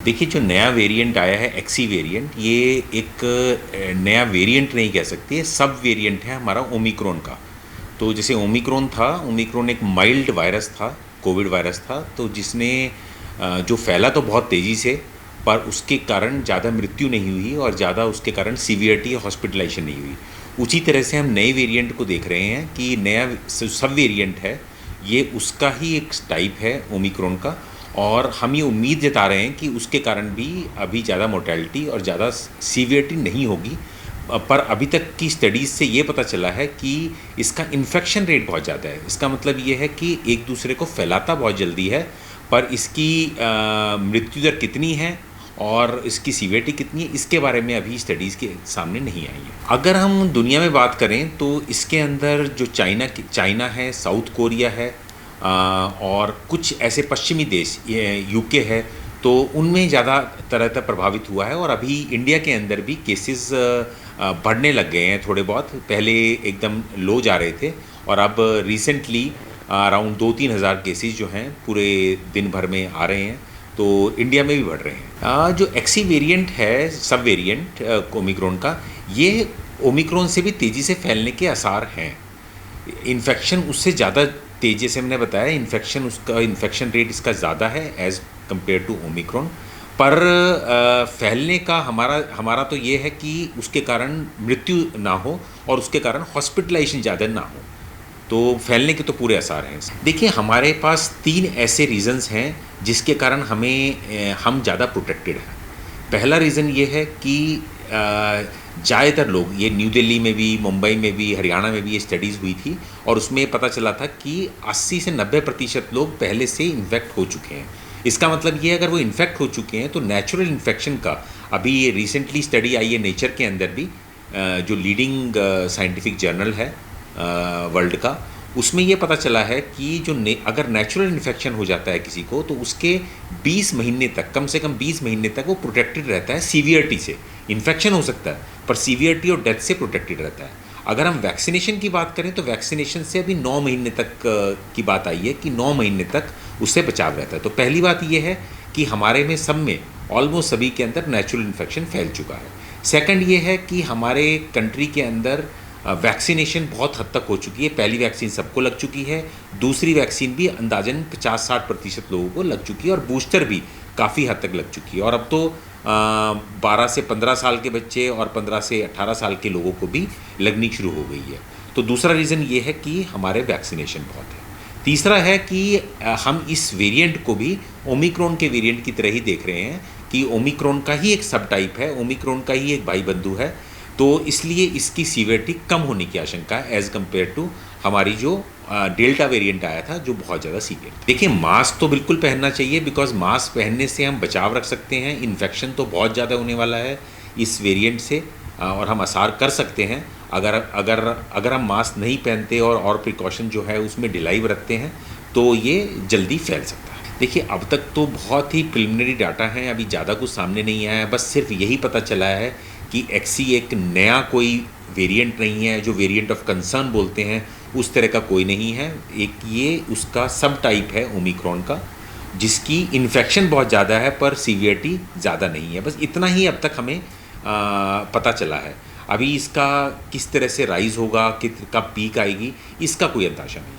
देखिए, जो नया वेरिएंट आया है एक्सी वेरिएंट, ये एक नया वेरिएंट नहीं कह सकते, ये सब वेरिएंट है हमारा ओमिक्रॉन का। तो जैसे ओमिक्रॉन था, ओमिक्रॉन एक माइल्ड वायरस था, कोविड वायरस था, तो जिसने जो फैला तो बहुत तेज़ी से, पर उसके कारण ज़्यादा मृत्यु नहीं हुई और ज़्यादा उसके कारण सीवियरिटी या हॉस्पिटलाइजेशन नहीं हुई। उसी तरह से हम नए वेरिएंट को देख रहे हैं कि नया सब वेरिएंट है, ये उसका ही एक टाइप है ओमिक्रॉन का। और हम ये उम्मीद जता रहे हैं कि उसके कारण भी अभी ज़्यादा मोर्टेलिटी और ज़्यादा सीवियरिटी नहीं होगी। पर अभी तक की स्टडीज़ से ये पता चला है कि इसका इन्फेक्शन रेट बहुत ज़्यादा है। इसका मतलब ये है कि एक दूसरे को फैलाता बहुत जल्दी है, पर इसकी मृत्यु दर कितनी है और इसकी सीवियरिटी कितनी है, इसके बारे में अभी स्टडीज़ के सामने नहीं आई है। अगर हम दुनिया में बात करें तो इसके अंदर जो चाइना है, साउथ कोरिया है, और कुछ ऐसे पश्चिमी देश, यूके है, तो उनमें ज़्यादा तरह प्रभावित हुआ है। और अभी इंडिया के अंदर भी केसेस बढ़ने लग गए हैं थोड़े बहुत। पहले एकदम लो जा रहे थे और अब रिसेंटली अराउंड 2-3 हज़ार केसेस जो हैं पूरे दिन भर में आ रहे हैं, तो इंडिया में भी बढ़ रहे हैं। जो एक्सी वेरिएंट है, सब वेरिएंट ओमिक्रॉन का, ये ओमिक्रॉन से भी तेज़ी से फैलने के आसार हैं। इन्फेक्शन उससे ज़्यादा तेज़ी, जैसे मैंने बताया, इन्फेक्शन रेट इसका ज़्यादा है एज़ कम्पेयर टू ओमिक्रॉन। पर फैलने का हमारा तो ये है कि उसके कारण मृत्यु ना हो और उसके कारण हॉस्पिटलाइजेशन ज़्यादा ना हो। तो फैलने के तो पूरे आसार हैं। देखिए, हमारे पास 3 ऐसे रीज़न्स हैं जिसके कारण हम ज़्यादा प्रोटेक्टेड हैं। पहला रीज़न ये है कि ज़्यादातर लोग, ये न्यू दिल्ली में भी, मुंबई में भी, हरियाणा में भी ये स्टडीज़ हुई थी और उसमें पता चला था कि 80 से 90% लोग पहले से इन्फेक्ट हो चुके हैं। इसका मतलब ये है, अगर वो इन्फेक्ट हो चुके हैं तो नेचुरल इन्फेक्शन का, अभी ये रिसेंटली स्टडी आई है नेचर के अंदर भी, जो लीडिंग साइंटिफिक जर्नल है वर्ल्ड का, उसमें ये पता चला है कि अगर नेचुरल इन्फेक्शन हो जाता है किसी को, तो उसके 20 महीने तक, कम से कम 20 महीने तक वो प्रोटेक्टेड रहता है सीवियरिटी से। इन्फेक्शन हो सकता है पर सीवियरिटी और डेथ से प्रोटेक्टेड रहता है। अगर हम वैक्सीनेशन की बात करें तो वैक्सीनेशन से अभी 9 महीने तक की बात आई है कि 9 महीने तक उससे बचाव रहता है। तो पहली बात ये है कि हमारे में सब में, ऑलमोस्ट सभी के अंदर नेचुरल इन्फेक्शन फैल चुका है। सेकंड ये है कि हमारे कंट्री के अंदर वैक्सीनेशन बहुत हद तक हो चुकी है। पहली वैक्सीन सबको लग चुकी है, दूसरी वैक्सीन भी अंदाजन 50-60% लोगों को लग चुकी है और बूस्टर भी काफ़ी हद तक लग चुकी है। और अब तो 12 से 15 साल के बच्चे और 15 से 18 साल के लोगों को भी लगनी शुरू हो गई है। तो दूसरा रीज़न ये है कि हमारे वैक्सीनेशन बहुत है। तीसरा है कि हम इस वेरिएंट को भी ओमिक्रॉन के वेरिएंट की तरह ही देख रहे हैं कि ओमिक्रॉन का ही एक सब टाइप है, ओमिक्रॉन का ही एक भाई बंधु है, तो इसलिए इसकी सीवियरिटी कम होने की आशंका है एज़ कम्पेयर टू हमारी जो डेल्टा वेरिएंट आया था, जो बहुत ज़्यादा सीवियर। देखिए, मास्क तो बिल्कुल पहनना चाहिए, बिकॉज मास्क पहनने से हम बचाव रख सकते हैं। इन्फेक्शन तो बहुत ज़्यादा होने वाला है इस वेरिएंट से, और हम आसार कर सकते हैं अगर हम मास्क नहीं पहनते और प्रिकॉशन जो है उसमें ढिलाई बरतते हैं, तो ये जल्दी फैल सकता है। देखिए, अब तक तो बहुत ही प्रिलिमिनरी डाटा हैं, अभी ज़्यादा कुछ सामने नहीं आया है। बस सिर्फ यही पता चला है कि एक्सी एक नया कोई वेरिएंट नहीं है, जो वेरिएंट ऑफ कंसर्न बोलते हैं उस तरह का कोई नहीं है। एक ये उसका सब टाइप है ओमिक्रॉन का, जिसकी इन्फेक्शन बहुत ज़्यादा है पर सीवियरिटी ज़्यादा नहीं है। बस इतना ही अब तक हमें पता चला है। अभी इसका किस तरह से राइज़ होगा, कब पीक आएगी, इसका कोई अंदाज़ा नहीं।